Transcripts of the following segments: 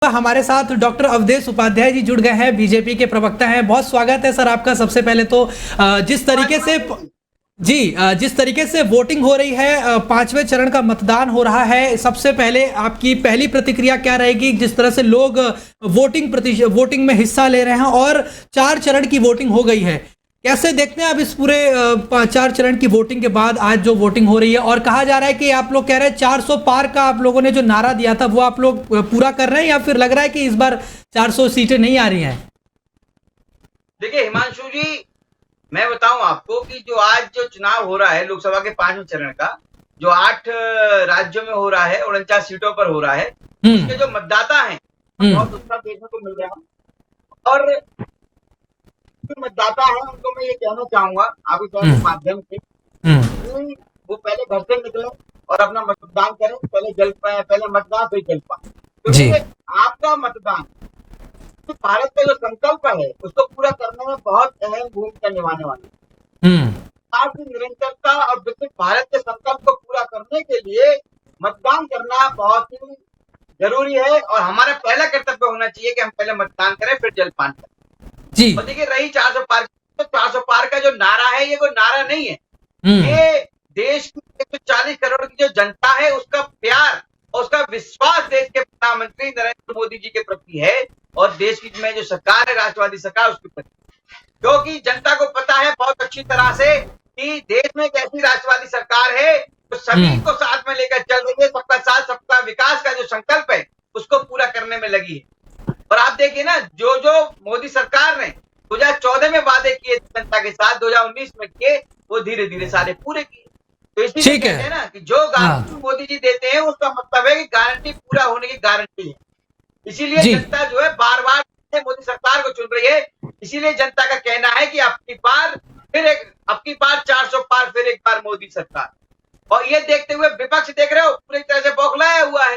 हमारे साथ डॉक्टर अवधेश उपाध्याय जी जुड़ गए हैं, बीजेपी के प्रवक्ता हैं। बहुत स्वागत है सर आपका। सबसे पहले तो जिस तरीके से जिस तरीके से वोटिंग हो रही है, पांचवें चरण का मतदान हो रहा है, सबसे पहले आपकी पहली प्रतिक्रिया क्या रहेगी? जिस तरह से लोग वोटिंग में हिस्सा ले रहे हैं और 4 चरण की वोटिंग हो गई है, कैसे देखते हैं आप इस पूरे 4 चरण की वोटिंग के बाद आज जो वोटिंग हो रही है? और कहा जा रहा है कि आप लोग कह रहे हैं 400 पार का आप लोगों ने जो नारा दिया था वो आप लोग पूरा कर रहे हैं, या फिर लग रहा है कि इस बार 400 सीटें नहीं आ रही हैं? देखिए हिमांशु जी, मैं बताऊं आपको कि जो आज जो चुनाव हो रहा है लोकसभा के 5वें चरण का, जो 8 राज्यों में हो रहा है, 49 सीटों पर हो रहा है, उसके जो मतदाता हैं बहुत उत्साह देखने को मिल रहा है। और जो मतदाता हैं उनको मैं ये कहना चाहूंगा आपके चैनल के माध्यम से कि वो पहले घर से निकले और अपना मतदान करें। पहले मतदान फिर जलपान, क्योंकि आपका मतदान भारत का जो संकल्प है उसको पूरा करने में बहुत अहम भूमिका निभाने वाला है। आज की निरंतरता और विकसित भारत के संकल्प को पूरा करने के लिए मतदान करना बहुत ही जरूरी है और हमारा पहला कर्तव्य होना चाहिए कि हम पहले मतदान करें फिर जलपान करें जी। और देखिए रही 400 पार, तो 400 पार का जो नारा है ये कोई नारा नहीं है, ये देश की 140 करोड़ की जो जनता है उसका प्यार और उसका विश्वास देश के प्रधानमंत्री नरेंद्र मोदी जी के प्रति है और देश की में जो सरकार है राष्ट्रवादी सरकार उसके प्रति, क्योंकि जनता को पता है बहुत अच्छी तरह से कि देश में एक ऐसी राष्ट्रवादी सरकार है जो सभी को साथ में लेकर चल रही है। सबका साथ सबका विकास का जो संकल्प है उसको पूरा करने में लगी है। और आप देखिए ना, जो जो मोदी सरकार ने 2014 में वादे किए जनता के साथ, 2019 में किए, वो धीरे धीरे सारे पूरे किए। तो इसलिए कहते हैं ना कि जो गारंटी मोदी जी देते हैं उसका मतलब है कि गारंटी पूरा होने की गारंटी है। इसीलिए जनता जो है बार बार मोदी सरकार को चुन रही है। इसीलिए जनता का कहना है कि अब की बार 400 पार फिर एक बार मोदी सरकार। और ये देखते हुए विपक्ष देख रहे हो पूरी तरह से बौखलाया हुआ है।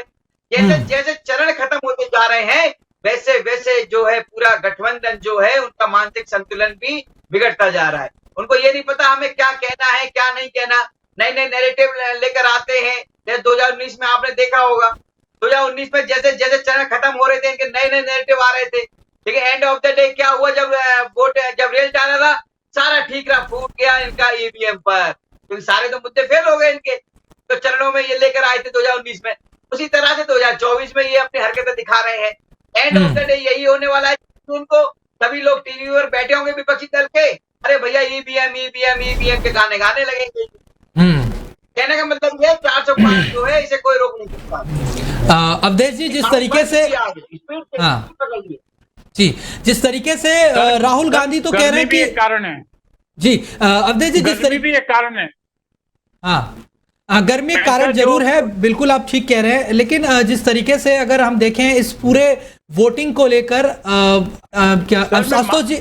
जैसे जैसे चरण खत्म होते जा रहे हैं वैसे वैसे जो है पूरा गठबंधन जो है उनका मानसिक संतुलन भी बिगड़ता जा रहा है। उनको ये नहीं पता हमें क्या कहना है क्या नहीं कहना। नए नए नैरेटिव लेकर आते हैं। जैसे 2019 में आपने देखा होगा, 2019 में जैसे जैसे चरण खत्म हो रहे थे इनके नए नए नैरेटिव आ रहे थे, लेकिन एंड ऑफ द डे क्या हुआ? जब रेल डाला था सारा ठीकरा फूट गया इनका ईवीएम पर, क्योंकि सारे तो मुद्दे फेल हो गए इनके। तो चरणों में ये लेकर आए थे 2019 में, उसी तरह से 2024 में ये अपनी हरकतें दिखा रहे हैं। एंड ऑफ द डे यही होने वाला है। उनको सभी लोग टीवी पर बैठे होंगे विपक्षी दल के, अरे भैया ईवीएम ईवीएम ईवीएम के गाने गाने लगेंगे। कहने का मतलब ये 405 जो है इसे कोई रोक नहीं सकता। अवधेश जी, जिस तरीके से जिस तरीके से राहुल गांधी तो कह रहे हैं कि कारण है जी, अवधेश जी जिस तरीके भी एक कारण है। गर्मी कारण जरूर है, बिल्कुल आप ठीक कह रहे हैं। लेकिन जिस तरीके से अगर हम देखें इस पूरे वोटिंग को लेकर क्या आशुतोष जी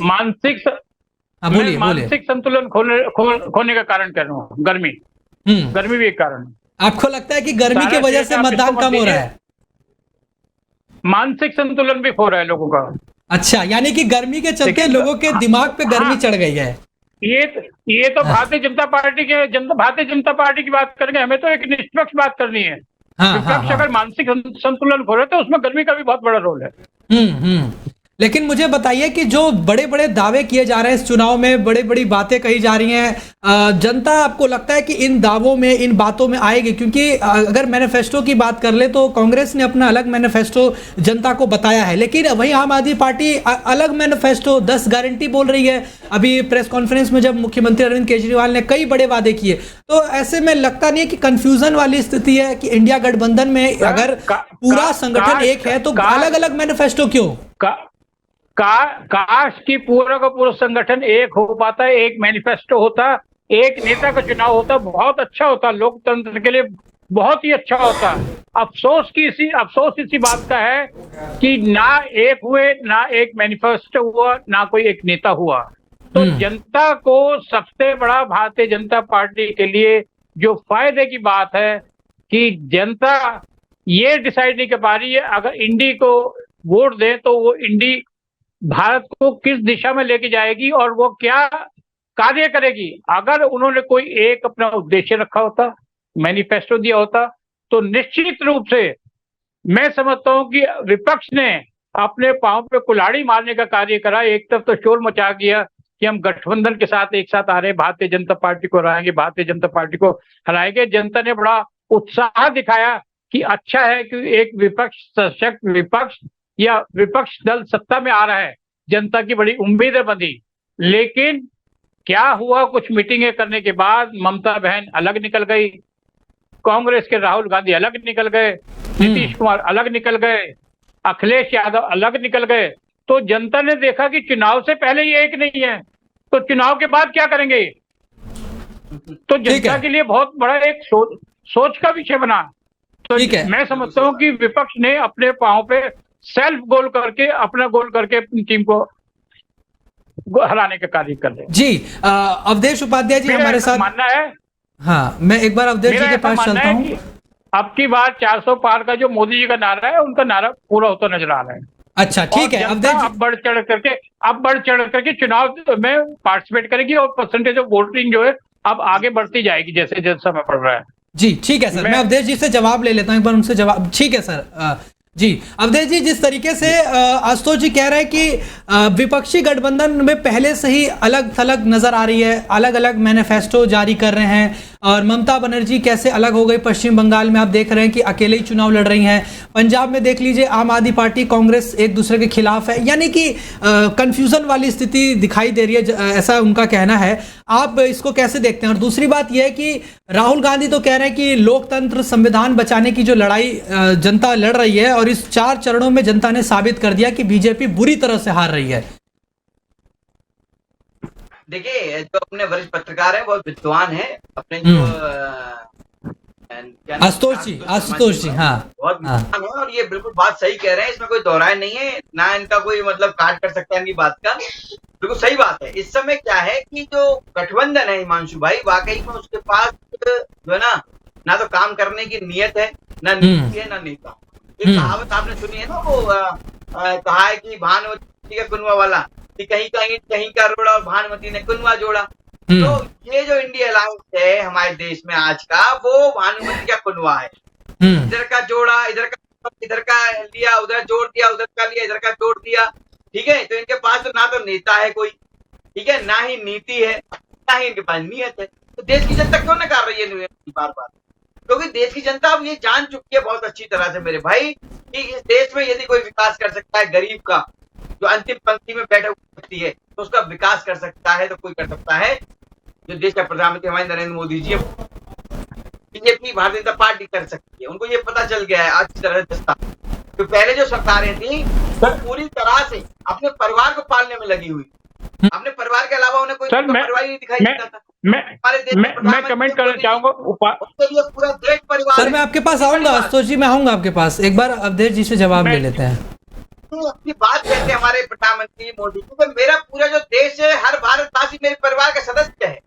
बोलिए मानसिक संतुलन खोने का कारण कह रहा हूँ। गर्मी भी एक कारण है। आपको लगता है कि गर्मी की वजह से मतदान कम हो रहा है? मानसिक संतुलन भी खो रहा है लोगों का। अच्छा, यानी कि गर्मी के चलते लोगों के दिमाग पे गर्मी चढ़ गई है। ये तो भारतीय जनता पार्टी की बात करेंगे, हमें तो एक निष्पक्ष बात करनी है। विपक्ष अगर मानसिक संतुलन खो रहे तो उसमें गर्मी का भी बहुत बड़ा रोल है। लेकिन मुझे बताइए कि जो बड़े बड़े दावे किए जा रहे हैं इस चुनाव में, बड़ी बड़ी बातें कही जा रही हैं, जनता आपको लगता है कि इन दावों में, इन बातों में आएगी? क्योंकि अगर मैनिफेस्टो की बात कर ले तो कांग्रेस ने अपना अलग मैनिफेस्टो जनता को बताया है, लेकिन वहीं आम आदमी पार्टी अलग मैनिफेस्टो 10 गारंटी बोल रही है। अभी प्रेस कॉन्फ्रेंस में जब मुख्यमंत्री अरविंद केजरीवाल ने कई बड़े वादे किए, तो ऐसे में लगता नहीं है कि कंफ्यूजन वाली स्थिति है कि इंडिया गठबंधन में अगर पूरा संगठन एक है तो अलग अलग मैनिफेस्टो क्यों? काश की पूरा का पूरा संगठन एक हो पाता, एक मैनिफेस्टो होता, एक नेता का चुनाव होता, बहुत अच्छा होता, लोकतंत्र के लिए बहुत ही अच्छा होता। अफसोस इसी बात का है कि ना एक हुए, ना एक मैनिफेस्टो हुआ, ना कोई एक नेता हुआ। तो जनता को सबसे बड़ा भारतीय जनता पार्टी के लिए जो फायदे की बात है कि जनता ये डिसाइड नहीं कर पा रही है अगर इंडी को वोट दें तो वो इंडी भारत को किस दिशा में लेके जाएगी और वो क्या कार्य करेगी। अगर उन्होंने कोई एक अपना उद्देश्य रखा होता, मैनिफेस्टो दिया होता, तो निश्चित रूप से मैं समझता हूं कि विपक्ष ने अपने पांव पे कुल्हाड़ी मारने का कार्य करा। एक तरफ तो शोर मचा दिया कि हम गठबंधन के साथ एक साथ आ रहे हैं, भारतीय जनता पार्टी को हराएंगे, भारतीय जनता पार्टी को हराएंगे। जनता ने बड़ा उत्साह दिखाया कि अच्छा है कि एक विपक्ष, सशक्त विपक्ष या विपक्ष दल सत्ता में आ रहा है, जनता की बड़ी उम्मीदें बंधी। लेकिन क्या हुआ, कुछ मीटिंगें करने के बाद ममता बहन अलग निकल गई, कांग्रेस के राहुल गांधी अलग निकल गए, नीतीश कुमार अलग निकल गए, अखिलेश यादव अलग निकल गए। तो जनता ने देखा कि चुनाव से पहले ये एक नहीं है, तो चुनाव के बाद क्या करेंगे। तो जनता के लिए बहुत बड़ा एक सोच का विषय बना। तो मैं समझता हूं कि विपक्ष ने अपने पांव पे सेल्फ गोल करके, अपना गोल करके अपनी टीम को हराने का कार्य कर रहे। जी अवधेश उपाध्याय जी हमारे साथ मानना है। हाँ, मैं एक बार अवधेश जी के पास चलता हूँ। अब की बार 400 पार का जो मोदी जी का नारा है, उनका नारा पूरा होता नजर आ रहा है। अच्छा, ठीक है अवधेश जी, अब बढ़ चढ़ करके चुनाव में पार्टिसिपेट करेगी और परसेंटेज ऑफ वोटिंग जो है अब आगे बढ़ती जाएगी जैसे जैसे समय पड़ रहा है। जी ठीक है सर, मैं अवधेश जी से जवाब ले लेता हूं, एक बार उनसे जवाब। ठीक है सर। जी अवधेश जी, जिस तरीके से आशुतोष जी कह रहे हैं कि विपक्षी गठबंधन में पहले से ही अलग थलग नजर आ रही है, अलग अलग मैनिफेस्टो जारी कर रहे हैं, और ममता बनर्जी कैसे अलग हो गई। पश्चिम बंगाल में आप देख रहे हैं कि अकेले ही चुनाव लड़ रही हैं, पंजाब में देख लीजिए आम आदमी पार्टी कांग्रेस एक दूसरे के खिलाफ है, यानी कि कंफ्यूजन वाली स्थिति दिखाई दे रही है, ऐसा उनका कहना है। आप इसको कैसे देखते हैं। और दूसरी बात यह है कि राहुल गांधी तो कह रहे हैं कि लोकतंत्र, संविधान बचाने की जो लड़ाई जनता लड़ रही है, और इस 4 चरणों में जनता ने साबित कर दिया कि बीजेपी बुरी तरह से हार रही है। देखिए, जो अपने वरिष्ठ पत्रकार हैं, बहुत विद्वान हैं, अपने जो आशुतोष जी, हाँ, बहुत विद्वान है, और ये बिल्कुल बात सही कह रहे हैं, इसमें कोई दोहराए नहीं है, ना इनका कोई मतलब काट कर सकता है इनकी बात का। बिल्कुल सही बात है। इस समय क्या है कि जो गठबंधन है हिमांशु भाई, वाकई में उसके पास जो है ना तो काम करने की नियत है, ना नीति है, ना नेता। एक कहावत आपने सुनी है ना, वो कहा है कि भानुमती का कुनवा वाला, कि कहीं का रोड़ा और भानुमती ने कुनवा जोड़ा। तो ये जो इंडिया अलायंस है हमारे देश में आज का, वो भानुमती का कुनवा है। इधर का जोड़ा, इधर का लिया, उधर जोड़ दिया, उधर का लिया, इधर का जोड़ दिया। ठीक है, तो इनके पास तो ना तो नेता है कोई, ठीक है, ना ही नीति है, ना ही इनके पास नियत है। तो देश की जनता क्यों नकार रही है बार बार? क्योंकि देश की जनता अब ये जान चुकी है बहुत अच्छी तरह से मेरे भाई, कि इस देश में यदि कोई विकास कर सकता है, गरीब का जो अंतिम पंक्ति में बैठा व्यक्ति है, तो उसका विकास कर सकता है, तो कोई कर सकता है जो देश का प्रधानमंत्री हमारे नरेंद्र मोदी जी, बीजेपी, भारतीय जनता पार्टी कर सकती है। उनको ये पता चल गया है अच्छी तरह से। तो पहले जो सरकारें थी वो पूरी तरह से अपने परिवार को पालने में लगी हुई, अपने परिवार के अलावा उन्हें कोई परिवार नहीं दिखाई देता था। मैं कमेंट करना चाहूंगा उसके लिए पूरा देश परिवार। सर मैं आपके पास आऊंगा, आशुतोष जी, मैं आऊंगा आपके पास, एक बार अवधेश जी से जवाब ले लेते हैं। अपनी बात कहते हैं हमारे प्रधानमंत्री मोदी, क्योंकि मेरा पूरा जो देश है, हर भारतवासी मेरे परिवार का सदस्य है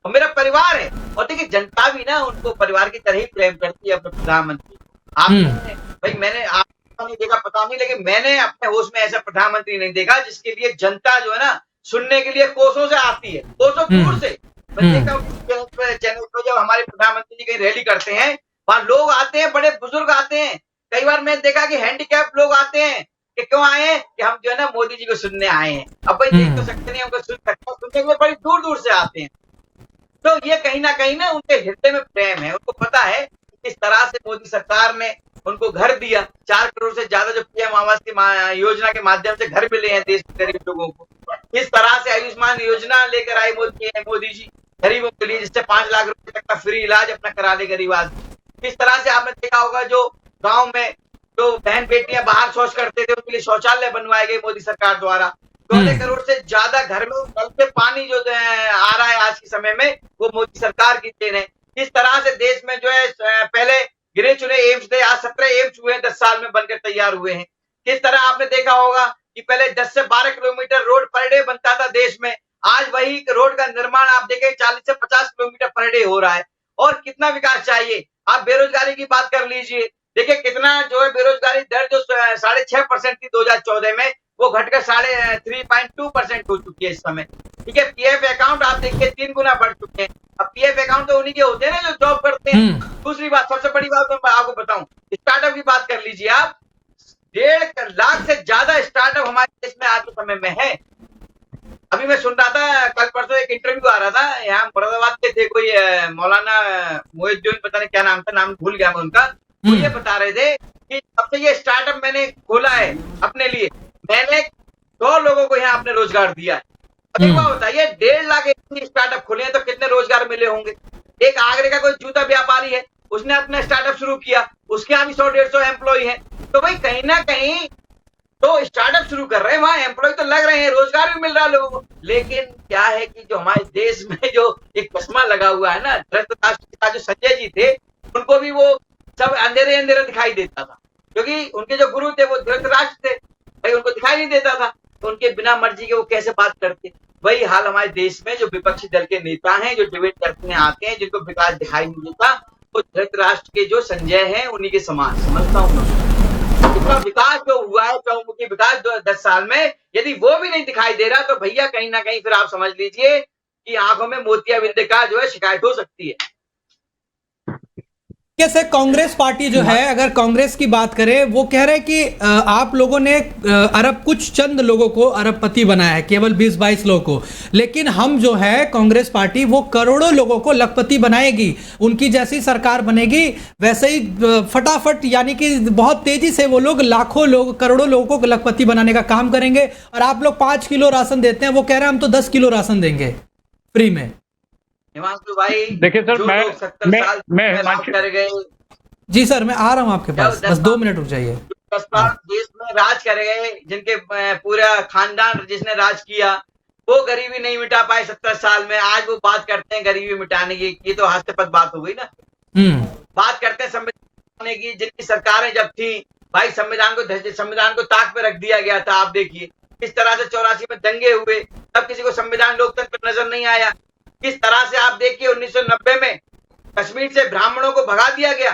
और मेरा परिवार है। और देखिए, जनता भी ना उनको परिवार की तरह ही प्रेम करती है अपने प्रधानमंत्री। आपने भाई, मैंने आपको नहीं देखा पता नहीं, लेकिन मैंने अपने होश में ऐसा प्रधानमंत्री नहीं देखा जिसके लिए जनता जो है ना सुनने के लिए कोसों से आती है, कोसों दूर से। मैं देखता हूँ चैनल पर जब हमारे प्रधानमंत्री जी कहीं रैली करते हैं, वहां लोग आते हैं, बड़े बुजुर्ग आते हैं। कई बार मैं देखा कि हैंडीकैप लोग आते हैं, कि क्यों आए हैं, कि हम जो है ना मोदी जी को सुनने आए हैं। अब भाई देख तो सकते नहीं, हमको सुन सकते, सुनने के लिए बड़ी दूर दूर से आते हैं। तो ये कहीं ना उनके हृदय में प्रेम है, उनको पता है किस तरह से मोदी सरकार ने उनको घर दिया। 4 करोड़ से ज्यादा जो पीएम आवास की योजना के माध्यम से घर मिले हैं देश के गरीब लोगों को। इस तरह से आयुष्मान योजना लेकर आए मोदी जी गरीबों के लिए, जिससे 5 लाख रुपए तक का फ्री इलाज अपना करा ले गरीब आदमी। इस तरह से आपने देखा होगा, जो गाँव में जो बहन बेटियां बाहर शौच करते थे, उनके लिए शौचालय बनवाए गए मोदी सरकार द्वारा। 14 करोड़ से ज्यादा घर में नल से पानी जो आ रहा है आज के समय में, वो मोदी सरकार की देन है। इस तरह से देश में जो है पहले गिने चुने एम्स थे, आज 17 एम्स हुए हैं, 10 साल में बनकर तैयार हुए हैं। किस तरह आपने देखा होगा कि पहले 10 से 12 किलोमीटर रोड पर डे बनता था देश में, आज वही रोड का निर्माण आप देखें 40 से 50 किलोमीटर पर डे हो रहा है। और कितना विकास चाहिए। आप बेरोजगारी की बात कर लीजिए, देखिए कितना जो है बेरोजगारी दर जो 6.5% थी 2014 में, वो घटकर 3.2% हो चुकी है इस समय। ठीक है, पीएफ अकाउंट आप देखिए 3 गुना बढ़ चुके हैं। अब पीएफ अकाउंट तो उन्हीं के होते हैं ना जो जॉब करते हैं। दूसरी बात, सबसे बड़ी बात मैं आपको बताऊं, स्टार्टअप की बात कर लीजिए आप। 1.5 लाख से ज्यादा स्टार्टअप हमारे देश में आज के समय में है। अभी मैं सुन रहा था, कल परसों एक इंटरव्यू आ रहा था, यहाँ मुरादाबाद के थे कोई मौलाना मोहिद्दीन, पता नहीं क्या नाम था, नाम भूल गया मैं उनका। वो ये बता रहे थे कि अब से ये स्टार्टअप मैंने खोला है अपने लिए, मैंने 100 लोगों को यहाँ अपने रोजगार दिया है। अब एक बात बताइए, 1.5 लाख स्टार्टअप खोले हैं तो कितने रोजगार मिले होंगे। एक आगरे का कोई जूता व्यापारी है, उसने अपना स्टार्टअप शुरू किया, उसके यहाँ भी 100-150 एम्प्लॉय हैं। तो भाई कहीं ना कहीं तो स्टार्टअप शुरू कर रहे हैं, वहां एम्प्लॉय तो लग रहे हैं, रोजगार भी मिल रहा है लोगों को। लेकिन क्या है कि जो हमारे देश में जो एक चश्मा लगा हुआ है ना, धृतराष्ट्र जो संजय जी थे, उनको भी वो सब अंधेरे अंधेरे दिखाई देता था, क्योंकि उनके जो गुरु थे वो धृतराष्ट्र थे, भाई उनको दिखाई नहीं देता था, तो उनके बिना मर्जी के वो कैसे बात करते। वही हाल हमारे देश में जो विपक्षी दल के नेता हैं, जो डिबेट करने आते हैं, जिनको विकास दिखाई नहीं देता, वो धृतराष्ट्र के जो संजय हैं उन्हीं के समान समझता हूँ। इतना विकास जो हुआ है, चौमुखी विकास 10 साल में, यदि वो भी नहीं दिखाई दे रहा तो भैया कहीं ना कहीं फिर आप समझ लीजिए कि आंखों में मोतियाबिंद का जो है शिकायत हो सकती है। कैसे कांग्रेस पार्टी जो है, अगर कांग्रेस की बात करें, वो कह रहे हैं कि आप लोगों ने कुछ चंद लोगों को अरबपति बनाया है, केवल 20-22 लोगों को, लेकिन हम जो है कांग्रेस पार्टी वो करोड़ों लोगों को लखपति बनाएगी। उनकी जैसी सरकार बनेगी वैसे ही फटाफट, यानी कि बहुत तेजी से वो लोग लाखों लोग, करोड़ों लोगों को लखपति बनाने का काम करेंगे। और आप लोग 5 किलो राशन देते हैं, वो कह रहे हैं हम तो 10 किलो राशन देंगे फ्री में। हिमांशु भाई देखिए सर, मैं कर गए। जी सर, मैं आ रहा हूं आपके पास, बस 2 मिनट रुक जाइए। 10 साल देश में राज कर गए, जिनके पूरा खानदान जिसने राज किया, वो गरीबी नहीं मिटा पाए 70 साल में, आज वो बात करते हैं गरीबी मिटाने की। ये तो हास्यास्पद बात हो गई ना। बात करते हैं संविधान की, जिनकी सरकारें जब थी भाई संविधान को ताक पे रख दिया गया था। आप देखिए किस तरह से 84 में दंगे हुए, तब किसी को संविधान लोकतंत्र नजर नहीं आया। किस तरह से आप देखिए 1990 में कश्मीर से ब्राह्मणों को भगा दिया गया,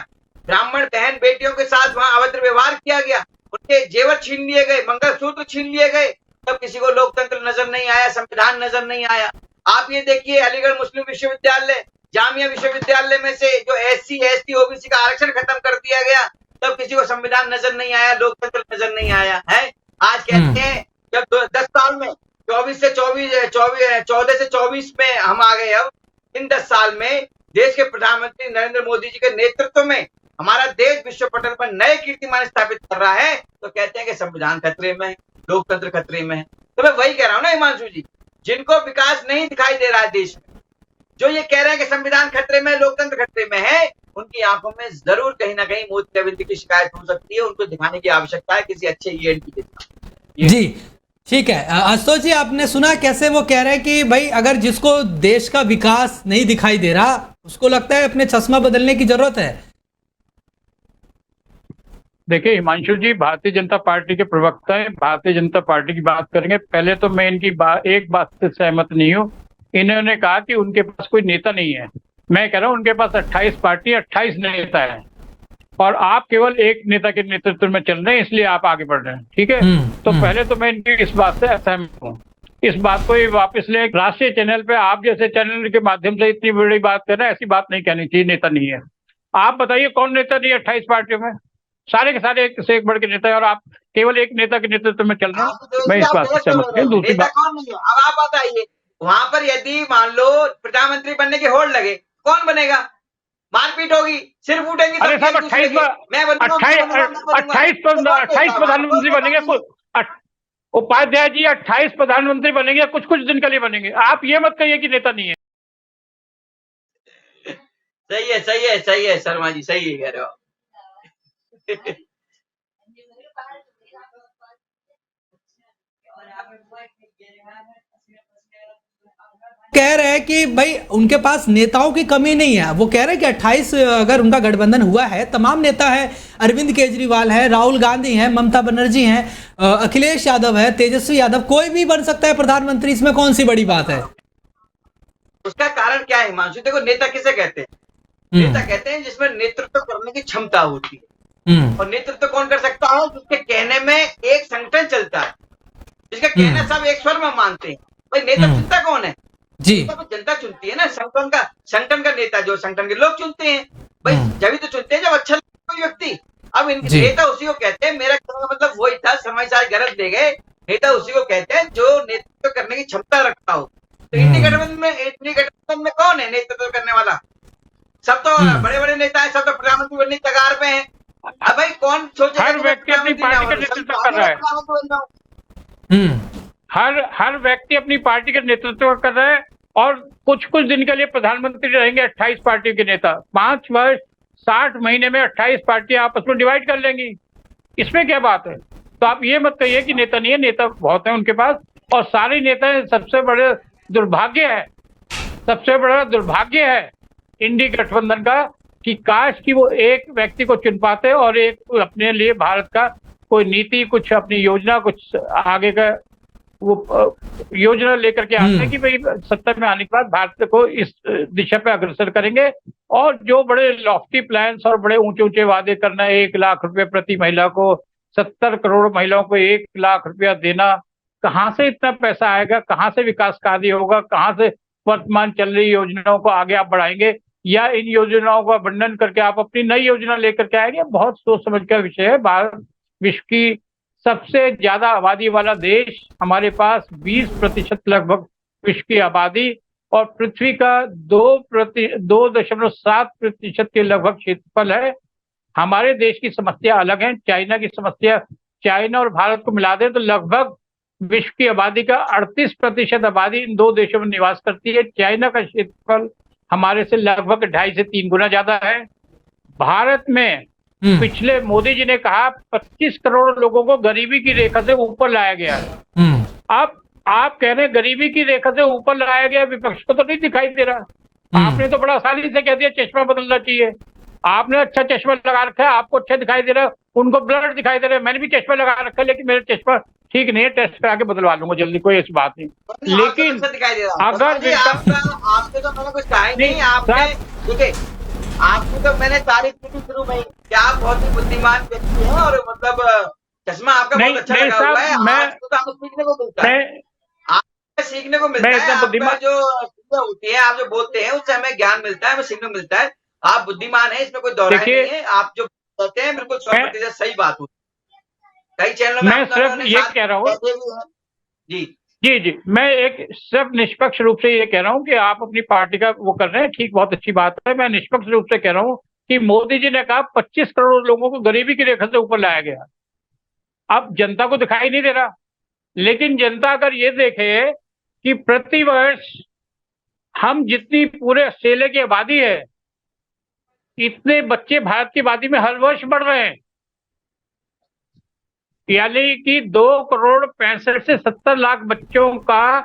ब्राह्मण बहन बेटियों के साथ वहां अभद्र व्यवहार किया गया, उनके जेवर छीन लिए गए, मंगलसूत्र छीन लिए गए, तब किसी को लोकतंत्र नजर नहीं आया, संविधान नजर नहीं आया। आप ये देखिए अलीगढ़ मुस्लिम विश्वविद्यालय, जामिया विश्वविद्यालय में से जो SC ST OBC का आरक्षण खत्म कर दिया गया, तब किसी को संविधान नजर नहीं आया, लोकतंत्र नजर नहीं आया है। आज कहते हैं जब 10 साल में 14 से 24 में हम आ गए, अब इन 10 साल में देश के प्रधानमंत्री नरेंद्र मोदी जी के नेतृत्व में हमारा देश विश्व पटल पर नए कीर्तिमान स्थापित कर रहा है, तो कहते हैं कि संविधान खतरे में है, लोकतंत्र खतरे में है। तो मैं वही कह रहा हूं ना हिमांशु जी, जिनको विकास नहीं दिखाई दे रहा है देश में, जो ये कह रहे हैं कि संविधान खतरे में, लोकतंत्र खतरे में है, उनकी आंखों में जरूर कहीं ना कहीं मोतियाबिंद की शिकायत हो सकती है। उनको दिखाने की आवश्यकता है किसी अच्छे ENT के साथ। जी ठीक है। आशुतोष जी, आपने सुना कैसे वो कह रहे हैं कि भाई अगर जिसको देश का विकास नहीं दिखाई दे रहा, उसको लगता है अपने चश्मा बदलने की जरूरत है। देखिए हिमांशु जी, भारतीय जनता पार्टी के प्रवक्ता हैं, भारतीय जनता पार्टी की बात करेंगे। पहले तो मैं इनकी एक बात से सहमत नहीं हूँ। इन्होंने कहा कि उनके पास कोई नेता नहीं है। मैं कह रहा हूँ उनके पास 28 पार्टी 28 नेता है, और आप केवल एक नेता के नेतृत्व में चल रहे हैं, इसलिए आप आगे बढ़ रहे हैं। ठीक है, तो पहले तो मैं इनकी इस बात से असहमत हूँ। इस बात को ये वापस ले, राष्ट्रीय चैनल पे आप जैसे चैनल के माध्यम से इतनी बड़ी बात कर रहे हैं, ऐसी बात नहीं कहनी चाहिए। नेता नहीं है, आप बताइए कौन नेता नहीं है 28 पार्टियों में? सारे के सारे एक से एक बढ़ के नेता है, और आप केवल एक नेता के नेतृत्व में चल रहे हैं। मैं इस बात से सहमत हूँ। दूसरी बात, अब आप बताइए, वहां पर यदि मान लो प्रधानमंत्री बनने की होड़ लगे, कौन बनेगा? मारपीट होगी, सिर फूटेंगे। अरे साहब 28 प्रधानमंत्री बनेंगे, उपाध्याय जी 28 प्रधानमंत्री बनेंगे, कुछ कुछ दिन के लिए बनेंगे। आप ये मत कहिए कि नेता नहीं है। सही है, सही है, सही है शर्मा जी, सही है कह रहे हो। कह रहे हैं कि भाई उनके पास नेताओं की कमी नहीं है। वो कह रहे हैं कि 28 अगर उनका गठबंधन हुआ है, तमाम नेता है, अरविंद केजरीवाल है, राहुल गांधी है, ममता बनर्जी हैं, अखिलेश यादव है, तेजस्वी यादव, कोई भी बन सकता है प्रधानमंत्री। इसमें कौन सी बड़ी बात है? उसका कारण क्या है हिमांशु? देखो, नेता किसे कहते हैं? नेता कहते हैं जिसमें नेतृत्व करने की क्षमता होती है। और नेतृत्व कौन कर सकता है? जिसके कहने में एक संगठन चलता है, जिसका कहना सब एक स्वर में मानते हैं। भाई नेता चुनता कौन है? जी तो जनता चुनती है ना, संगठन का नेता, जो संगठन के लोग चुनते हैं भाई, जब तो चुनते हैं जब अच्छा लगता है कोई व्यक्ति। अब इनके नेता उसी को कहते हैं, मेरा कहने का मतलब वही था, समय सारे गलत दे गए। नेता उसी को कहते हैं जो नेतृत्व करने की क्षमता रखता हो। तो इंडी गठबंधन में कौन है नेतृत्व करने वाला? सब तो बड़े बड़े नेता है, सब तो प्रधानमंत्री बनने की कगार पे हैं। अब भाई कौन सोचे हर व्यक्ति अपनी पार्टी का नेतृत्व कर रहा है। हर व्यक्ति अपनी पार्टी का नेतृत्व कर रहा है और कुछ दिन के लिए प्रधानमंत्री रहेंगे 28 पार्टियों के नेता। 5 वर्ष 60 महीने में 28 पार्टियां आपस में डिवाइड कर लेंगी, इसमें क्या बात है? तो आप ये मत कहिए कि नेता नहीं है, नेता बहुत है उनके पास। और सारे नेता सबसे बड़ा दुर्भाग्य है इंडी गठबंधन का कि काश कि वो एक व्यक्ति को चुन पाते और एक अपने लिए भारत का कोई नीति, कुछ अपनी योजना, कुछ आगे का वो योजना लेकर के आते हैं कि भाई सत्ता में आने के बाद भारत को इस दिशा पे अग्रसर करेंगे। और जो बड़े लॉफ्टी प्लान्स और बड़े ऊंचे ऊंचे वादे करना है, 1 लाख रुपए प्रति महिला को, 70 करोड़ महिलाओं को 1 लाख रुपया देना, कहाँ से इतना पैसा आएगा? कहाँ से विकास कार्य होगा? कहाँ से वर्तमान चल रही योजनाओं को आगे आप बढ़ाएंगे, या इन योजनाओं का वर्णन करके आप अपनी नई योजना लेकर के आएंगे? बहुत सोच समझ का विषय है। भारत विश्व की सबसे ज्यादा आबादी वाला देश, हमारे पास 20% लगभग विश्व की आबादी और पृथ्वी का 2.7% के लगभग क्षेत्रफल है। हमारे देश की समस्या अलग है। चाइना की समस्या, चाइना और भारत को मिला दें तो लगभग विश्व की आबादी का 38% आबादी इन 2 देशों में निवास करती है। चाइना का क्षेत्रफल हमारे से लगभग 2.5 से 3 गुना ज्यादा है। भारत में पिछले मोदी जी ने कहा 25 करोड़ लोगों को गरीबी की रेखा से ऊपर लाया गया है। अब आप कह रहे हैं गरीबी की रेखा से ऊपर लाया गया, विपक्ष को तो नहीं दिखाई दे रहा। आपने तो बड़ा आसानी से कह दिया चश्मा बदलना चाहिए। आपने अच्छा चश्मा लगा रखा है, आपको अच्छा दिखाई दे रहा है, उनको ब्लर दिखाई दे रहा है। मैंने भी चश्मा लगा रखा है लेकिन मेरा चश्मा ठीक नहीं है, टेस्ट करा के बदलवा लूंगा जल्दी, कोई ऐसी बात नहीं। लेकिन अगर आपसे तो मैंने कुछ कहा ही नहीं, आपने देखिए आपको तो मैंने तारीफ की शुरू में कि आप बहुत ही बुद्धिमान व्यक्ति हैं और मतलब चश्मा आपका बहुत अच्छा लगा हुआ है। आपको तो सीखने को मिलता है, आपको सीखने को मिलता है। आपका जो चीजें होती है, आप जो बोलते हैं उससे हमें ज्ञान मिलता है, हमें सीखने को मिलता है। आप बुद्धिमान हैं, इसमें कोई दोहराई नहीं है। आप जो कहते हैं बिल्कुल 100% सही बात होती है। कई चैनलों में मैं सिर्फ ये कह रहा हूँ जी, मैं एक सिर्फ निष्पक्ष रूप से ये कह रहा हूँ कि आप अपनी पार्टी का वो कर रहे हैं, ठीक, बहुत अच्छी बात है। मैं निष्पक्ष रूप से कह रहा हूँ कि मोदी जी ने कहा 25 करोड़ लोगों को गरीबी की रेखा से ऊपर लाया गया। अब जनता को दिखाई नहीं दे रहा, लेकिन जनता अगर ये देखे कि प्रति वर्ष हम जितनी पूरे ऑस्ट्रेलिया की आबादी है, इतने बच्चे भारत की आबादी में हर वर्ष बढ़ रहे हैं, यानी कि 2.65 से 70 लाख बच्चों का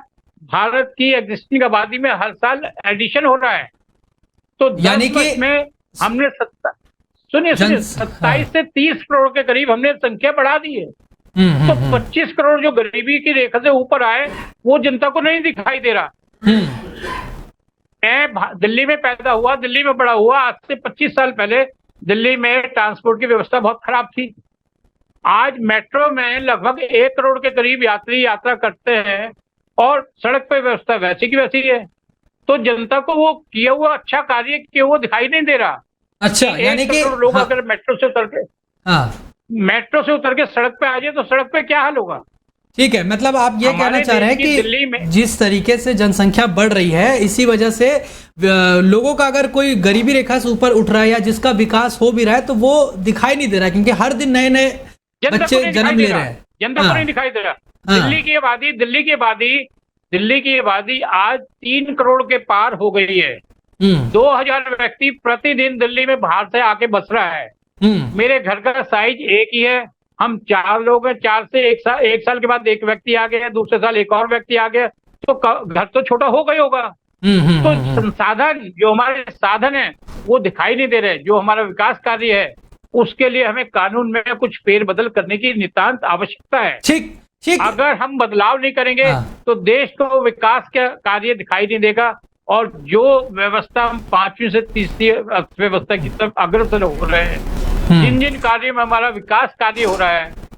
भारत की एग्जिस्टिंग आबादी में हर साल एडिशन हो रहा है। तो यानी कि में हमने 27 से 30 करोड़ के करीब हमने संख्या बढ़ा दी है। तो 25 करोड़ जो गरीबी की रेखा से ऊपर आए वो जनता को नहीं दिखाई दे रहा। मैं दिल्ली में पैदा हुआ, दिल्ली में बड़ा हुआ। आज से 25 साल पहले दिल्ली में ट्रांसपोर्ट की व्यवस्था बहुत खराब थी। आज मेट्रो में लगभग 1 करोड़ के करीब यात्री यात्रा करते हैं और सड़क पर व्यवस्था वैसी की वैसी है। तो जनता को वो किया हुआ अच्छा कार्य किया हुआ दिखाई नहीं दे रहा। अच्छा, यानी कि लोग अगर मेट्रो से उतर के सड़क पे आ जाए तो सड़क पे क्या हाल होगा? ठीक है, मतलब आप ये कहना चाह रहे हैं कि जिस तरीके से जनसंख्या बढ़ रही है, इसी वजह से लोगों का अगर कोई गरीबी रेखा से ऊपर उठ रहा है या जिसका विकास हो भी रहा है तो वो दिखाई नहीं दे रहा, क्योंकि हर दिन नए नए बच्चे जन्म ले रहे हैं। जनता को नहीं दिखाई दे रहा। दिल्ली की आबादी आज 3 करोड़ के पार हो गई है। 2000 व्यक्ति प्रतिदिन दिल्ली में बाहर से आके बस रहा है। मेरे घर का साइज एक ही है, हम 4 लोग हैं। 4 से 1 साल के बाद एक व्यक्ति आ गया, दूसरे साल एक और व्यक्ति आ गया, तो घर तो छोटा हो गई होगा। तो संसाधन, जो हमारे साधन है वो दिखाई नहीं दे रहे। जो हमारा विकास कार्य है उसके लिए हमें कानून में कुछ फेरबदल करने की नितांत आवश्यकता है। ठीक। अगर हम बदलाव नहीं करेंगे तो देश को विकास का कार्य दिखाई नहीं देगा और जो व्यवस्था हम 5वीं से 30वीं अर्थव्यवस्था की तरफ अग्रसर हो रहे हैं, जिन कार्यों में हमारा विकास कार्य हो रहा है